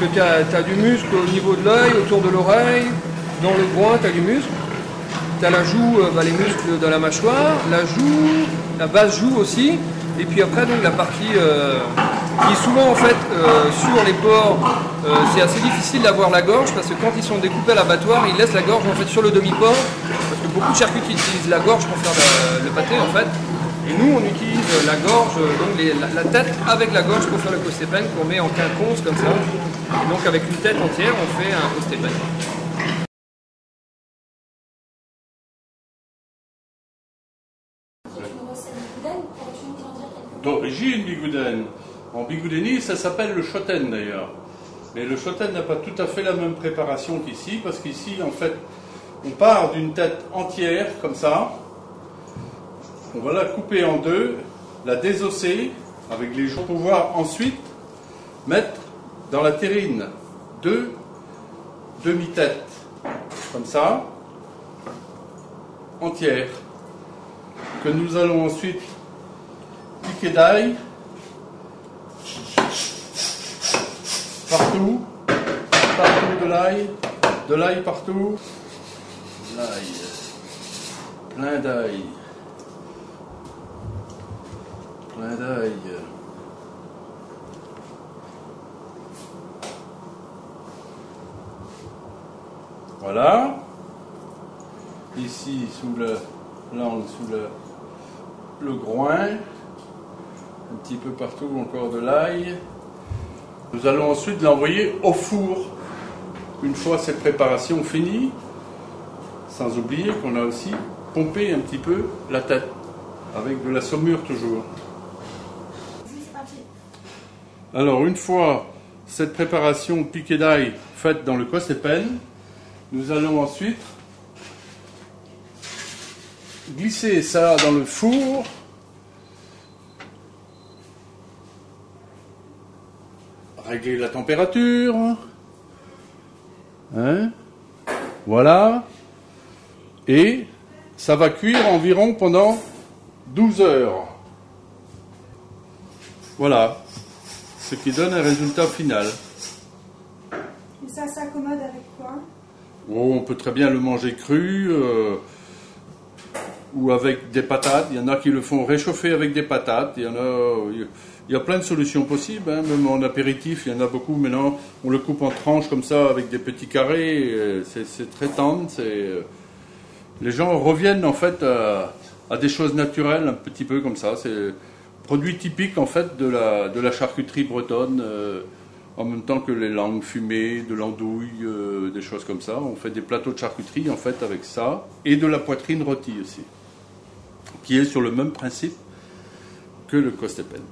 que tu as du muscle au niveau de l'œil, autour de l'oreille, dans le groin, tu as du muscle. Tu as la joue, les muscles de la mâchoire, la joue, la basse joue aussi. Et puis après, donc, la partie qui est souvent en fait sur les porcs, c'est assez difficile d'avoir la gorge parce que quand ils sont découpés à l'abattoir, ils laissent la gorge en fait sur le demi-porc. Parce que beaucoup de charcutiers utilisent la gorge pour faire le pâté en fait. Et nous, on utilise la gorge, donc la tête avec la gorge pour faire le costépène qu'on met en quinconce comme ça. Et donc avec une tête entière, on fait un costépène. D'origine bigouden. En bigoudénie, ça s'appelle le choten d'ailleurs. Mais le choten n'a pas tout à fait la même préparation qu'ici, parce qu'ici, en fait, on part d'une tête entière, comme ça. On va la couper en deux, la désosser avec les joues, pour pouvoir ensuite mettre dans la terrine deux demi-têtes, comme ça, entières, que nous allons ensuite piquer d'ail partout de l'ail partout, l'ail, plein d'ail. Plein d'ail. Voilà. Ici, sous le langue, sous le groin. Un petit peu partout encore de l'ail. Nous allons ensuite l'envoyer au four. Une fois cette préparation finie, sans oublier qu'on a aussi pompé un petit peu la tête. Avec de la saumure toujours. Alors une fois cette préparation piquée d'ail faite dans le costépène, nous allons ensuite glisser ça dans le four. Régler la température. Hein? Voilà. Et ça va cuire environ pendant 12 heures. Voilà. Ce qui donne un résultat final. Et ça s'accommode avec quoi? Oh, on peut très bien le manger cru ou avec des patates. Il y en a qui le font réchauffer avec des patates. Il y a plein de solutions possibles. Hein. Même en apéritif, il y en a beaucoup. Maintenant, on le coupe en tranches comme ça avec des petits carrés. C'est très tendre. Les gens reviennent en fait à des choses naturelles, un petit peu comme ça. C'est produit typique en fait de la charcuterie bretonne, en même temps que les langues fumées, de l'andouille, des choses comme ça. On fait des plateaux de charcuterie en fait avec ça, et de la poitrine rôtie aussi, qui est sur le même principe que le costépène.